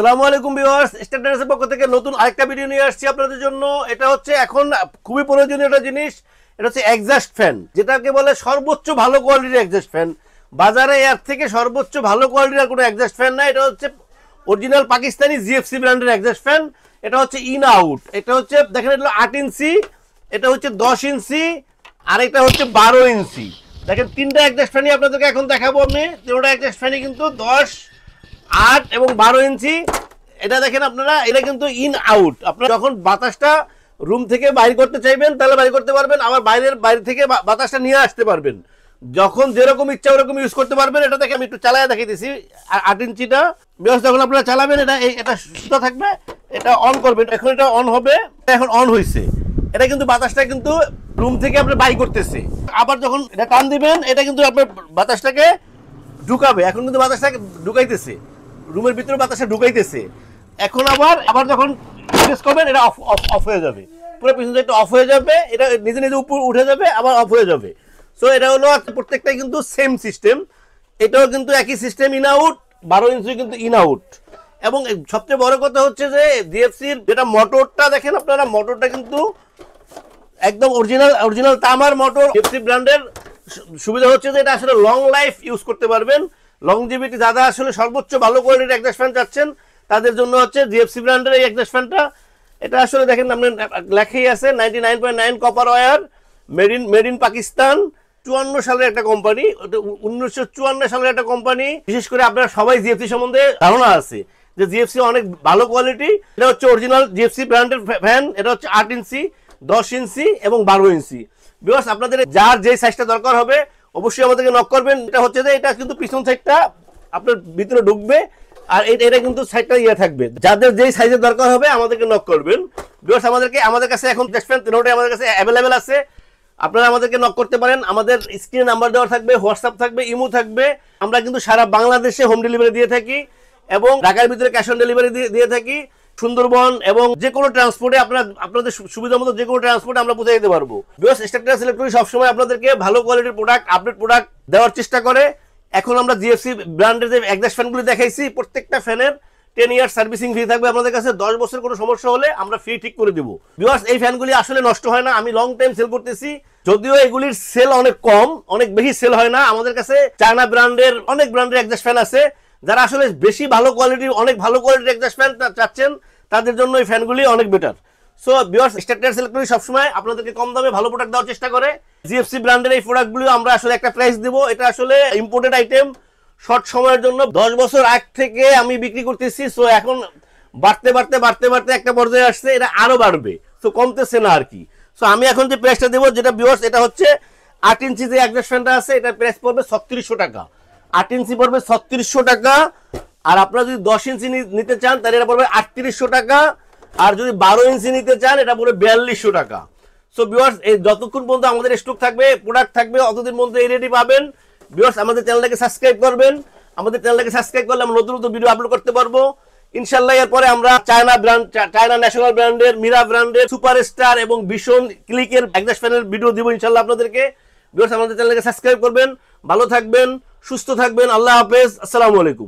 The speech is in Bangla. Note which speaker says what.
Speaker 1: আসসালামু আলাইকুম ভিউয়ার্স, স্ট্যান্ডার্ডসের পক্ষ থেকে নতুন আরেকটা ভিডিও নিয়ে আসছি আপনাদের জন্য। এটা হচ্ছে এখন খুবই প্রয়োজনীয় একটা জিনিস। এটা হচ্ছে এক্সস্ট ফ্যান, যেটাকে বলে সর্বোচ্চ ভালো কোয়ালিটির এক্সস্ট ফ্যান। বাজারে এর থেকে সর্বোচ্চ ভালো কোয়ালিটির আর কোনো এক্সস্ট ফ্যান নাই। এটা হচ্ছে অরিজিনাল পাকিস্তানি জিএফসি ব্র্যান্ডের এক্সস্ট ফ্যান। এটা হচ্ছে ইন আউট। এটা হচ্ছে দেখেন, এটা 8 ইঞ্চি, এটা হচ্ছে 10 ইঞ্চি, আর এটা হচ্ছে 12 ইঞ্চি। দেখেন তিনটা এক্সস্ট ফ্যানই আপনাদেরকে এখন দেখাবো আমি। তিনটা এক্সস্ট ফ্যানই কিন্তু 10, 8 এবং 12 ইঞ্চি। এটা দেখেন আপনারা, এটা কিন্তু ইন আউট। আপনারা যখন বাতাসটা রুম থেকে বাইর করতে চাইবেন তাহলে বাইর করতে পারবেন, আবার বাইরে থেকে বাতাসটা নিয়ে আসতে পারবেন। যখন যেরকম ইচ্ছা ওরকম ইউজ করতে পারবেন। এটা দেখে আমি একটু চালায় দেখাইতেছি। 8 ইঞ্চিটা বেশ, যখন আপনারা চালাবেন এটা সুস্থ থাকবে। এটা অন করবেন, এখন এটা অন হবে। এখন অন হয়েছে। এটা কিন্তু বাতাসটা কিন্তু রুম থেকে আপনার বাইর করতেছে। আবার যখন এটা টান দিবেন, এটা কিন্তু আপনার বাতাসটাকে ঢুকাবে। এখন কিন্তু বাতাসটাকে ঢুকাইতেছে, রুমের ভিতরে বাতাসটা ঢুকাইতেছে। এখন আবার যখন প্রেস করবেন, এটা অফ হয়ে যাবে। পুরো পিছন থেকে অফ হয়ে যাবে, এটা নিজে নিজে উপর উঠে যাবে, আবার অফ হয়ে যাবে। সো এটা হলো প্রত্যেকটাই কিন্তু সেম সিস্টেম। এটাও কিন্তু একই সিস্টেম, ইন আউট। 12 ইঞ্চি কিন্তু ইন আউট। এবং সবচেয়ে বড় কথা হচ্ছে যে জিএফসির যেটা মোটরটা দেখেন আপনারা, মোটরটা কিন্তু একদম অরিজিনাল তামার মোটর। জিএফসি ব্র্যান্ডের সুবিধা হচ্ছে যে এটা আসলে লং লাইফ ইউজ করতে পারবেন। লংজিভিটি যারা আসলে সর্বোচ্চ ভালো কোয়ালিটির এক্সস্ট ফ্যান চাচ্ছেন তাদের জন্য হচ্ছে জিএফসি ব্র্যান্ডের এই এক্সস্ট ফ্যানটা। এটা আসলে দেখেন আপনি লেখাই আছে 99.9 copper wire, made in Pakistan. 54 সালের একটা কোম্পানি, 1954 সালের একটা কোম্পানি। বিশেষ করে আপনারা সবাই জিএফসি সম্বন্ধে ধারণা আছে যে জিএফসি অনেক ভালো কোয়ালিটি। এটা হচ্ছে অরিজিনাল জিএফসি ব্র্যান্ডের ফ্যান। এটা হচ্ছে 8 ইঞ্চি, 10 ইঞ্চি এবং 12 ইঞ্চি। ভিউয়ার্স, আপনাদের যার যে সাইজটা দরকার হবে অবশ্যই আমাদেরকে নক করবেন। এটা হচ্ছে যে এটা কিন্তু পিছন সাইডটা আপনার ভিতরে ঢুকবে, আর এটা কিন্তু সাইডটা থাকবে। যাদের যেই সাইজের দরকার হবে আমাদেরকে নক করবেন। ভিউয়ার্স, আমাদের কাছে এখন তিনটাই আমাদের কাছে অ্যাভেলেবেল আছে। আপনারা আমাদেরকে নক করতে পারেন। আমাদের স্ক্রিনে নাম্বার দেওয়া থাকবে, হোয়াটসঅ্যাপ থাকবে, ইমো থাকবে। আমরা কিন্তু সারা বাংলাদেশে হোম ডেলিভারি দিয়ে থাকি এবং ঢাকার ভিতরে ক্যাশ অন ডেলিভারি দিয়ে থাকি। সুন্দরবন এবং যে কোনো ট্রান্সপোর্টে আপনাদের সুবিধা মতো যে কোনো ট্রান্সপোর্টে আমরা পৌঁছে দিতে পারবো। ভিউয়ার্স, স্ট্যান্ডার্ডস ইলেকট্রনিক সবসময় আপনাদেরকে ভালো কোয়ালিটির প্রোডাক্ট, আপডেট প্রোডাক্ট দেওয়ার চেষ্টা করে। এখন আমরা জিএফসি ব্র্যান্ডের যে এক্সস্ট ফ্যানগুলি দেখাইছি, প্রত্যেকটা ফ্যানের 10 ইয়ার সার্ভিসিং ফ্রি থাকবে আমাদের কাছে। 10 বছর কোনো সমস্যা হলে আমরা ফ্রি ঠিক করে দিব। ভিউয়ার্স, এই ফ্যানগুলি আসলে নষ্ট হয় না। আমি লং টাইম সেল করতেছি, যদিও এগুলির সেল অনেক কম, অনেক বেশি সেল হয় না। আমাদের কাছে চায়না ব্র্যান্ডের অনেক ব্র্যান্ডের এক্সস্ট ফ্যান আছে। যারা আসলে বেশি ভালো কোয়ালিটির, অনেক ভালো কোয়ালিটির এক্সস্ট ফ্যান চাচ্ছেন তাদের জন্য এই ফ্যানগুলি অনেক better. So viewers, standards electronic সবসময় আপনাদেরকে কম দামে ভালো প্রোডাক্ট দেওয়ার চেষ্টা করে। জিএফসি ব্র্যান্ডের এই প্রোডাক্টগুলো আমরা আসলে একটা প্রাইস দেবো। এটা আসলে ইম্পোর্টেড আইটেম, শর্ট সময়ের জন্য। 10 বছর আগ থেকে আমি বিক্রি করতেছি। সো এখন বাড়তে একটা পর্যায়ে আসছে, এটা আরো বাড়বে। সো কমতেছে না আর কি। সো আমি এখন যে প্রাইসটা দেবো, যেটা ভিউয়ার্স, এটা হচ্ছে 8 ইঞ্চি যে এক্সস্ট ফ্যানটা আছে, এটা প্রাইস পড়বে 3600 টাকা। 8 ইঞ্চি পড়বে 3600 টাকা। আর আপনারা যদি 10 ইঞ্চি নিতে চান তাহলে এটা পড়বে 3800 টাকা। আর যদি 12 ইঞ্চি নিতে চান এটা পড়বে 4200 টাকা। সো ভিউয়ার্স, এই যতক্ষণ পর্যন্ত আমাদের স্টক থাকবে, প্রোডাক্ট থাকবে, অতদিন পর্যন্ত এই রেডি পাবেন। ভিউয়ার্স, আমাদের চ্যানেলটাকে সাবস্ক্রাইব করবেন। আমাদের চ্যানেলটাকে সাবস্ক্রাইব করলে আমরা নতুন ভিডিও আপলোড করতে পারবো ইনশাআল্লাহ। এরপরে আমরা চায়না ন্যাশনাল ব্র্যান্ডের, মিরা ব্র্যান্ডের, সুপারস্টার এবং ভীষণ ক্লিকের এক্সস্ট ফ্যানের ভিডিও দিব ইনশাআল্লাহ আপনাদেরকে। ভিউয়ার্স, আমাদের চ্যানেলটাকে সাবস্ক্রাইব করবেন। ভালো থাকবেন, সুস্থ থাকবেন। আল্লাহ হাফেজ, আসসালামু আলাইকুম।